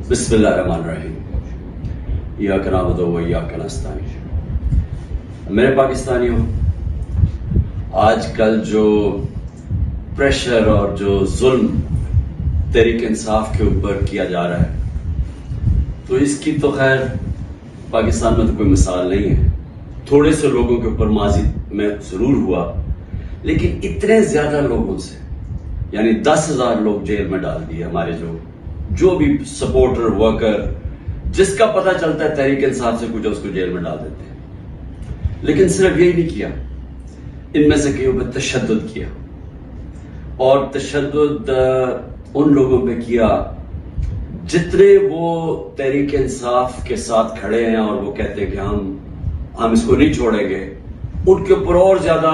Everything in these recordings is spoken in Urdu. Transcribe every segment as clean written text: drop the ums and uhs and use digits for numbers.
بسم اللہ الرحمن الرحیم ایاک نعبد و ایاک نستعین۔ میرے پاکستانیوں، آج کل جو پریشر اور جو ظلم تحریک انصاف کے اوپر کیا جا رہا ہے، تو اس کی تو خیر پاکستان میں تو کوئی مثال نہیں ہے۔ تھوڑے سے لوگوں کے اوپر ماضی میں ضرور ہوا، لیکن اتنے زیادہ لوگوں سے، یعنی 10,000 لوگ جیل میں ڈال دیے۔ ہمارے جو بھی سپورٹر ورکر جس کا پتہ چلتا ہے تحریک انصاف سے کچھ، اس کو جیل میں ڈال دیتے ہیں۔ لیکن صرف یہی نہیں کیا، ان میں سے کئیوں پہ تشدد کیا، اور تشدد ان لوگوں پہ کیا جتنے وہ تحریک انصاف کے ساتھ کھڑے ہیں اور وہ کہتے ہیں کہ ہم اس کو نہیں چھوڑیں گے، ان کے اوپر اور زیادہ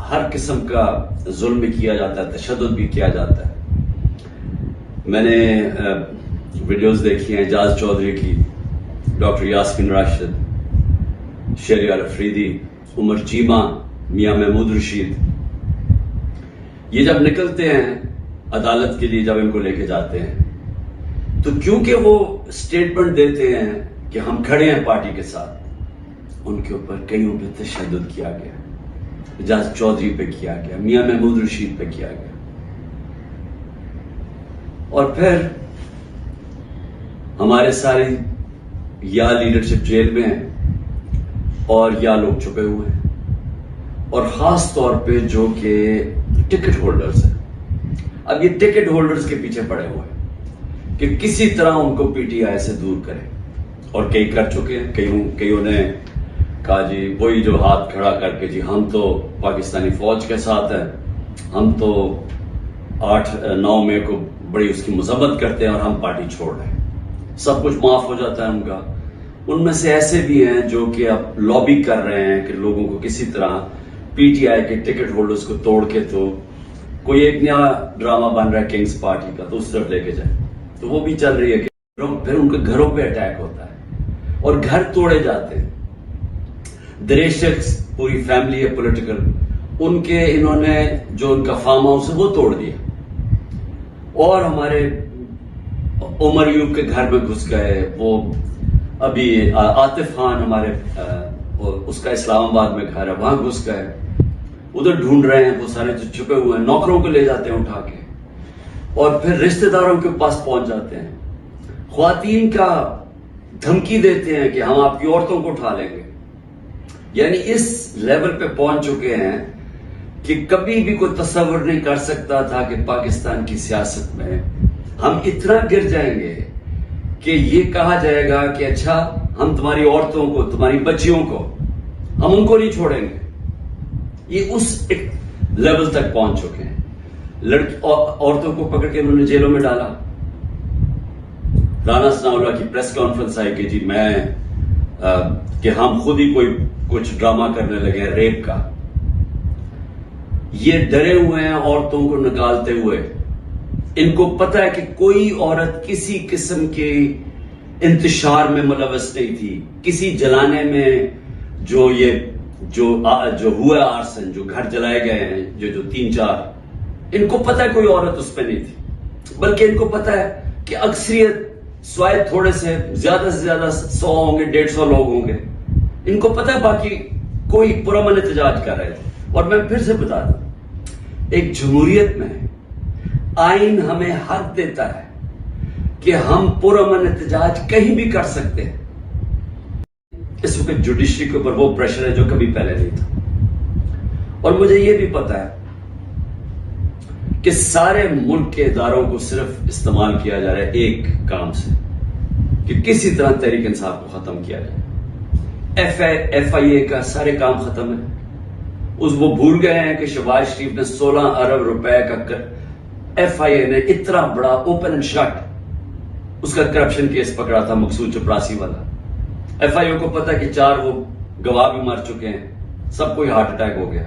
ہر قسم کا ظلم بھی کیا جاتا ہے، تشدد بھی کیا جاتا ہے۔ میں نے ویڈیوز دیکھی ہیں اعجاز چودھری کی، ڈاکٹر یاسمین راشد، شہریار افریدی، عمر چیمہ، میاں محمود رشید۔ یہ جب نکلتے ہیں عدالت کے لیے، جب ان کو لے کے جاتے ہیں، تو کیونکہ وہ سٹیٹمنٹ دیتے ہیں کہ ہم کھڑے ہیں پارٹی کے ساتھ، ان کے اوپر کئیوں پہ تشدد کیا گیا۔ اعجاز چودھری پہ کیا گیا، میاں محمود رشید پہ کیا گیا، اور پھر ہمارے سارے یا لیڈرشپ جیل میں ہیں اور یا لوگ چھپے ہوئے ہیں، اور خاص طور پہ جو کہ ٹکٹ ہولڈرز ہیں۔ اب یہ ٹکٹ ہولڈرز کے پیچھے پڑے ہوئے ہیں کہ کسی طرح ان کو پی ٹی آئی سے دور کریں، اور کئی کر چکے ہیں۔ کئیوں نے کہا جی وہی جو ہاتھ کھڑا کر کے جی ہم تو پاکستانی فوج کے ساتھ ہیں، ہم تو 8-9 مئی کو بڑی اس کی مذمت کرتے ہیں اور ہم پارٹی چھوڑ رہے ہیں، سب کچھ معاف ہو جاتا ہے ان کا۔ ان میں سے ایسے بھی ہیں جو کہ اب لابی کر رہے ہیں کہ لوگوں کو کسی طرح پی ٹی آئی کے ٹکٹ ہولڈرز کو توڑ کے تو کوئی ایک نیا ڈرامہ بن رہا ہے کنگز پارٹی کا، تو اس طرف لے کے جائیں۔ تو وہ بھی چل رہی ہے کہ پھر ان کے گھروں پہ اٹیک ہوتا ہے اور گھر توڑے جاتے ہیں۔ دریشک پوری فیملی ہے پولیٹیکل، ان کے انہوں نے جو ان کا فارم ہاؤس ہے وہ توڑ دیا، اور ہمارے عمر ایوب کے گھر میں گھس گئے۔ وہ ابھی عاطف خان ہمارے اس کا اسلام آباد میں گھر ہے، وہاں گھس گئے، ادھر ڈھونڈ رہے ہیں۔ وہ سارے جو چھپے ہوئے ہیں نوکروں کو لے جاتے ہیں اٹھا کے، اور پھر رشتہ داروں کے پاس پہنچ جاتے ہیں، خواتین کا دھمکی دیتے ہیں کہ ہم آپ کی عورتوں کو اٹھا لیں گے۔ یعنی اس لیول پہ پہنچ چکے ہیں کہ کبھی بھی کوئی تصور نہیں کر سکتا تھا کہ پاکستان کی سیاست میں ہم اتنا گر جائیں گے کہ یہ کہا جائے گا کہ اچھا ہم تمہاری عورتوں کو، تمہاری بچیوں کو، ہم ان کو نہیں چھوڑیں گے۔ یہ اس ایک لیول تک پہنچ چکے ہیں۔ عورتوں کو پکڑ کے انہوں نے جیلوں میں ڈالا۔ رانا ثناءاللہ کی پریس کانفرنس آئی کہ جی کہ ہم خود ہی کوئی کچھ ڈرامہ کرنے لگے ہیں ریپ کا۔ یہ ڈرے ہوئے ہیں عورتوں کو نکالتے ہوئے۔ ان کو پتہ ہے کہ کوئی عورت کسی قسم کے انتشار میں ملوث نہیں تھی، کسی جلانے میں جو ہوا آرسن، جو گھر جلائے گئے ہیں، جو 3-4، ان کو پتہ ہے کوئی عورت اس پہ نہیں تھی، بلکہ ان کو پتہ ہے کہ اکثریت سوائے تھوڑے سے زیادہ 100 ہوں گے، 150 لوگ ہوں گے، ان کو پتہ ہے باقی کوئی پرامن احتجاج کر رہے تھے۔ اور میں پھر سے بتا دوں، ایک جمہوریت میں آئین ہمیں حق دیتا ہے کہ ہم پرامن احتجاج کہیں بھی کر سکتے ہیں۔ اس وقت جوڈیشری کے اوپر وہ پریشر ہے جو کبھی پہلے نہیں تھا، اور مجھے یہ بھی پتا ہے کہ سارے ملک کے اداروں کو صرف استعمال کیا جا رہا ہے ایک کام سے، کہ کسی طرح تحریک انصاف کو ختم کیا جائے۔ ایف آئی اے کا سارے کام ختم ہے۔ وہ بھول گئے ہیں کہ شہباز شریف نے 16 ارب روپے کا ایف آئی اے نے اتنا بڑا اوپن اینڈ شٹ اس کا کرپشن کیس پکڑا تھا، مقصود چپراسی والا۔ ایف آئی اے کو پتا ہے کہ 4 وہ گواہ بھی مر چکے ہیں، سب کو ہارٹ اٹیک ہو گیا۔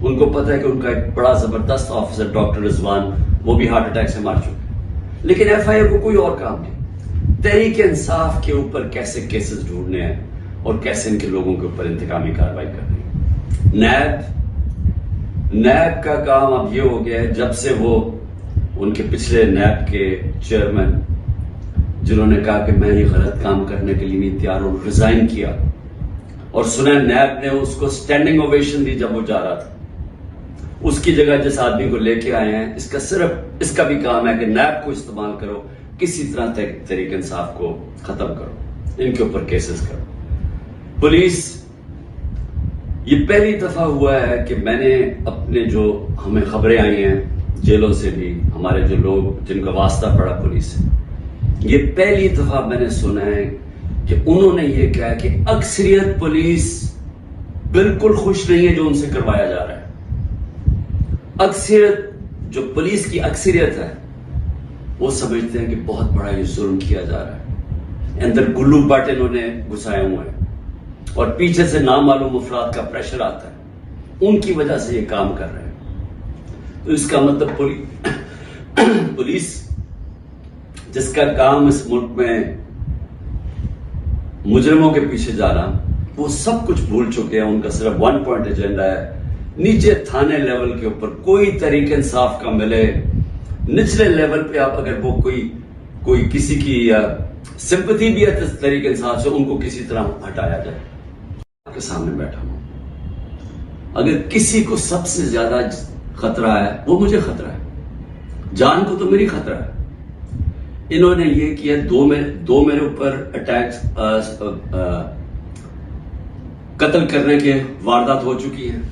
ان کو پتا ہے کہ ان کا ایک بڑا زبردست آفیسر ڈاکٹر رضوان، وہ بھی ہارٹ اٹیک سے مر چکے، لیکن ایف آئی اے کو کوئی اور کام نہیں۔ تحریک انصاف کے اوپر کیسے کیسز ڈھونڈنے ہیں اور کیسے ان کے لوگوں کے اوپر انتقامی کارروائی کرنی ہے۔ نیب کا کام اب یہ ہو گیا ہے، جب سے وہ ان کے پچھلے نیب کے چیئرمین جنہوں نے کہا کہ میں یہ غلط کام کرنے کے لیے نہیں تیار ہوں، ریزائن کیا، اور سنا نیب نے اس کو اسٹینڈنگ اوویشن دی جب وہ جا رہا تھا. اس کی جگہ جس آدمی کو لے کے آئے ہیں، اس کا بھی کام ہے کہ نیب کو استعمال کرو، کسی طرح تحریک انصاف کو ختم کرو، ان کے اوپر کیسز کرو. پولیس، یہ پہلی دفعہ ہوا ہے کہ میں نے اپنے جو ہمیں خبریں آئی ہیں جیلوں سے بھی، ہمارے جو لوگ جن کا واسطہ پڑا پولیس سے، یہ پہلی دفعہ میں نے سنا ہے کہ انہوں نے یہ کہا کہ اکثریت پولیس بالکل خوش نہیں ہے جو ان سے کروایا جا رہا ہے. اکثریت، جو پولیس کی اکثریت ہے، وہ سمجھتے ہیں کہ بہت بڑا یہ ظلم کیا جا رہا ہے، اندر گلو بٹ انہوں نے گھسائے ہوئے ہیں، اور پیچھے سے نامعلوم افراد کا پریشر آتا ہے، ان کی وجہ سے یہ کام کر رہے ہیں. تو اس کا مطلب پولیس جس کا کام اس ملک میں مجرموں کے پیچھے جانا، وہ سب کچھ بھول چکے ہیں. ان کا صرف 1 پوائنٹ ایجنڈا ہے، نیچے تھانے لیول کے اوپر کوئی تحریک انصاف کا ملے، نچلے لیول پہ آپ اگر وہ کوئی کسی کی سمپتھی بھی ہے تحریک انصاف سے، ان کو کسی طرح ہٹایا جائے. آپ کے سامنے بیٹھا ہوں، اگر کسی کو سب سے زیادہ خطرہ ہے وہ مجھے خطرہ ہے، جان کو تو میری خطرہ ہے. انہوں نے یہ کیا، دو میرے اوپر اٹیک، قتل کرنے کے واردات ہو چکی ہیں.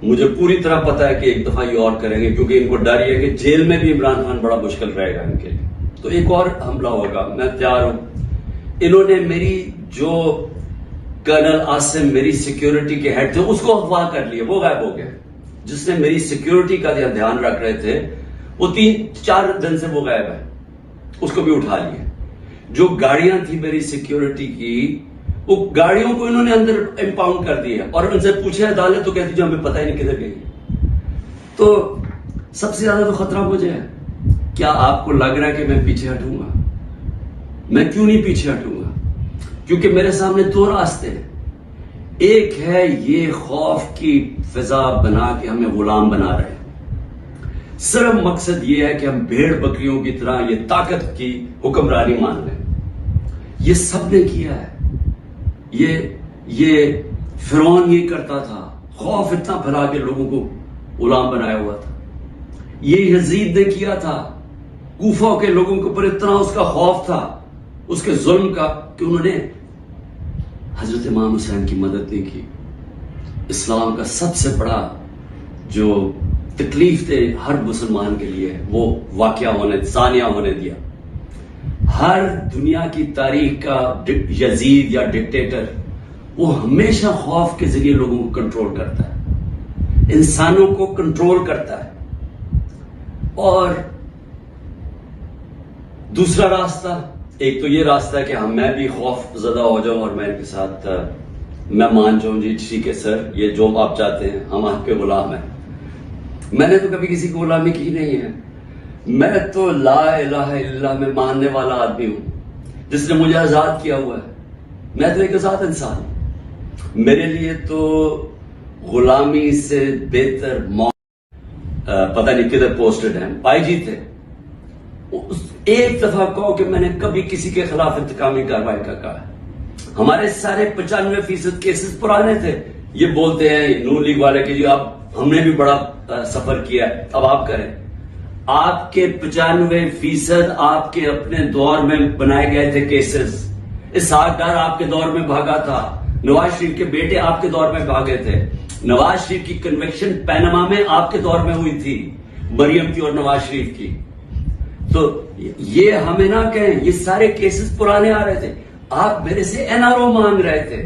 مجھے پوری طرح پتا ہے کہ ایک دفعہ یہ اور کریں گے، کیونکہ ان کو ڈر یہ ہے کہ جیل میں بھی عمران خان بڑا مشکل رہے گا ان کے لیے، تو ایک اور حملہ ہوگا. میں تیار ہوں. انہوں نے میری جو کرنل عاصم میری سیکیورٹی کے ہیڈ تھے اس کو اغوا کر لیا، وہ غائب ہو گیا. جس نے میری سیکیورٹی کا دھیان رکھ رہے تھے وہ 3-4 دن سے وہ غائب ہے، اس کو بھی اٹھا لیا. جو گاڑیاں تھی میری سیکیورٹی کی، وہ گاڑیوں کو انہوں نے اندر امپاؤنڈ کر دیا، اور ان سے پوچھے عدالت تو کہتی جو ہمیں پتہ ہی نہیں کدھر گئی. تو سب سے زیادہ تو خطرہ مجھے ہے. کیا آپ کو لگ رہا ہے کہ میں پیچھے ہٹوں گا؟ میں کیوں نہیں پیچھے ہٹوں گا؟ کیونکہ میرے سامنے 2 راستے ہیں. ایک ہے یہ خوف کی فضا بنا کے ہمیں غلام بنا رہے ہیں، صرف مقصد یہ ہے کہ ہم بھیڑ بکریوں کی طرح یہ طاقت کی حکمرانی مان لیں. یہ سب نے کیا ہے. یہ فرعون یہ کرتا تھا، خوف اتنا پھیلا کے لوگوں کو غلام بنایا ہوا تھا. یہ یزید نے کیا تھا، کوفہ کے لوگوں کے اوپر اتنا اس کا خوف تھا اس کے ظلم کا کہ انہوں نے حضرت امام حسین کی مدد نہیں کی. اسلام کا سب سے بڑا جو تکلیف تھے ہر مسلمان کے لیے وہ واقعہ ثانیہ ہونے دیا. ہر دنیا کی تاریخ کا یزید یا ڈکٹیٹر وہ ہمیشہ خوف کے ذریعے لوگوں کو کنٹرول کرتا ہے، انسانوں کو کنٹرول کرتا ہے. اور دوسرا راستہ، ایک تو یہ راستہ ہے کہ میں بھی خوف زدہ ہو جاؤں اور میں ان کے ساتھ میں مان جاؤں، جی ٹھیک ہے سر، یہ جو آپ چاہتے ہیں، ہم آپ کے غلام ہیں. میں نے تو کبھی کسی کو غلامی کی نہیں ہے. میں تو لا الہ الا اللہ میں ماننے والا آدمی ہوں جس نے مجھے آزاد کیا ہوا ہے. میں تو ایک آزاد انسان ہوں. میرے لیے تو غلامی سے بہتر پتہ نہیں کدھر پوسٹڈ ہیں، پائی جی تھے. ایک دفعہ کہو کہ میں نے کبھی کسی کے خلاف انتقامی کارروائی کا کہا. ہمارے سارے 95% کیسز پرانے تھے. یہ بولتے ہیں نون لیگ والے کہ جی اب ہم نے بھی بڑا سفر کیا ہے، اب آپ کریں. آپ کے 95% آپ کے اپنے دور میں بنائے گئے تھے کیسز. اسحاق ڈار آپ کے دور میں بھاگا تھا، نواز شریف کے بیٹے آپ کے دور میں بھاگے تھے. نواز شریف کی کنوکشن پینما میں آپ کے دور میں ہوئی تھی، مریم کی اور نواز شریف کی. تو یہ ہمیں نہ کہیں، یہ سارے کیسز پرانے آ رہے تھے. آپ میرے سے این آر او مانگ رہے تھے،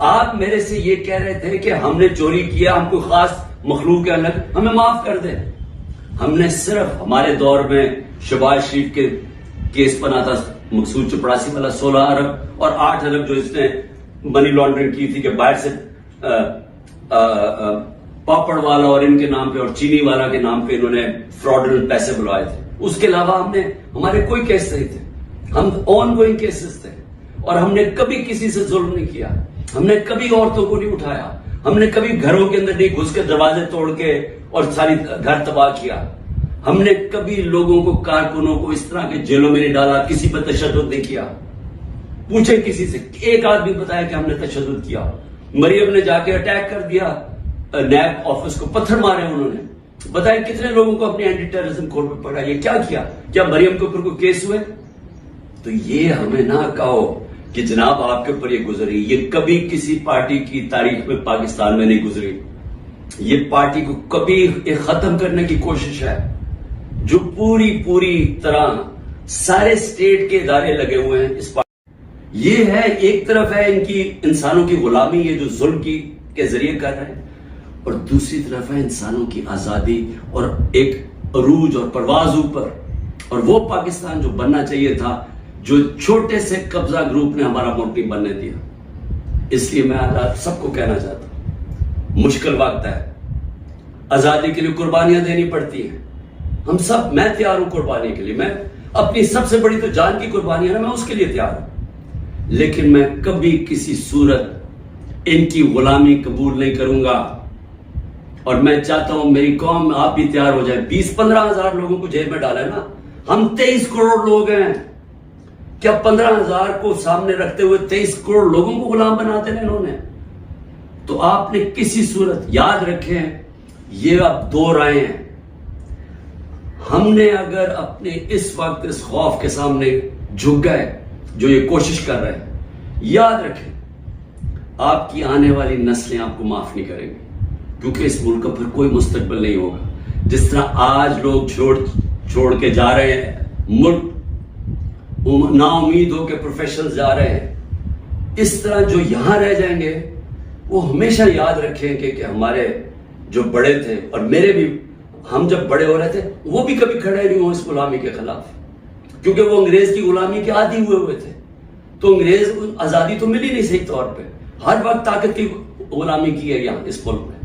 آپ میرے سے یہ کہہ رہے تھے کہ ہم نے چوری کیا، ہم کوئی خاص مخلوق کے الگ، ہمیں معاف کر دیں. ہم نے صرف ہمارے دور میں شہباز شریف کے کیس بنا تھا، مقصود چپڑاسی والا 16 ارب اور 8 ارب جو اس نے منی لانڈرنگ کی تھی کہ باہر سے پاپڑ والا اور ان کے نام پہ اور چینی والا کے نام پہ انہوں نے فراڈنٹ پیسے بلوائے تھے. اس کے علاوہ ہمارے کوئی کیس نہیں تھے. ہم آن گوئنگ کیسز تھے اور ہم نے کبھی کسی سے ظلم نہیں کیا. ہم نے کبھی عورتوں کو نہیں اٹھایا. ہم نے کبھی گھروں کے اندر نہیں گھس کے دروازے توڑ کے اور ساری گھر تباہ کیا. ہم نے کبھی لوگوں کو، کارکنوں کو اس طرح کے جیلوں میں نہیں ڈالا، کسی پر تشدد نہیں کیا. پوچھیں کسی سے، ایک آدمی بتایا کہ ہم نے تشدد کیا. مریم نے جا کے اٹیک کر دیا نیب آفس کو، پتھر مارے انہوں نے. بتائیں کتنے لوگوں کو اپنی اینٹی ٹیررزم کورٹ پہ پڑھا. یہ کیا کیا مریم کے اوپر کوئی کیس ہوئے؟ تو یہ ہمیں نہ کہو کہ جناب آپ کے اوپر یہ گزری. یہ کبھی کسی پارٹی کی تاریخ میں پاکستان میں نہیں گزری. یہ پارٹی کو کبھی ختم کرنے کی کوشش ہے، جو پوری طرح سارے اسٹیٹ کے ادارے لگے ہوئے ہیں اس پارٹی. یہ ہے ایک طرف ہے ان کی انسانوں کی غلامی، یہ جو ظلم کے ذریعے کر رہے ہیں، اور دوسری طرف ہے انسانوں کی آزادی اور ایک عروج اور پرواز اوپر. اور وہ پاکستان جو بننا چاہیے تھا، جو چھوٹے سے قبضہ گروپ نے ہمارا ملک نہیں بننے دیا. اس لیے میں آپ سب کو کہنا چاہتا ہوں، مشکل وقت ہے، آزادی کے لیے قربانیاں دینی پڑتی ہیں. ہم سب، میں تیار ہوں قربانی کے لیے. میں اپنی سب سے بڑی تو جان کی قربانی ہے نا، میں اس کے لیے تیار ہوں. لیکن میں کبھی کسی صورت ان کی غلامی قبول نہیں کروں گا. اور میں چاہتا ہوں میری قوم، آپ بھی تیار ہو جائیں. 20-15 ہزار لوگوں کو جیل میں ڈالا ہے نا. ہم 23 کروڑ لوگ ہیں. کیا 15 ہزار کو سامنے رکھتے ہوئے 23 کروڑ لوگوں کو غلام بناتے ہیں انہوں نے؟ تو آپ نے کسی صورت یاد رکھیں، یہ اب 2 رائے ہیں. ہم نے اگر اپنے اس وقت اس خوف کے سامنے جھک گئے جو یہ کوشش کر رہے ہیں، یاد رکھیں آپ کی آنے والی نسلیں آپ کو معاف نہیں کریں گی، کیونکہ اس ملک کا پھر کوئی مستقبل نہیں ہوگا. جس طرح آج لوگ چھوڑ کے جا رہے ہیں ملک، نا امید ہو کے پروفیشنل جا رہے ہیں، اس طرح جو یہاں رہ جائیں گے وہ ہمیشہ یاد رکھیں کہ ہمارے جو بڑے تھے، اور میرے بھی، ہم جب بڑے ہو رہے تھے وہ بھی کبھی کھڑے نہیں ہوں اس غلامی کے خلاف، کیونکہ وہ انگریز کی غلامی کے عادی ہوئے تھے. تو انگریز آزادی تو ملی نہیں صحیح طور پہ، ہر وقت طاقت کی غلامی کی ہے یہاں اس ملک میں.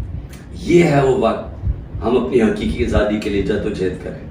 یہ ہے وہ وقت ہم اپنی حقیقی آزادی کے لیے جدوجہد کریں.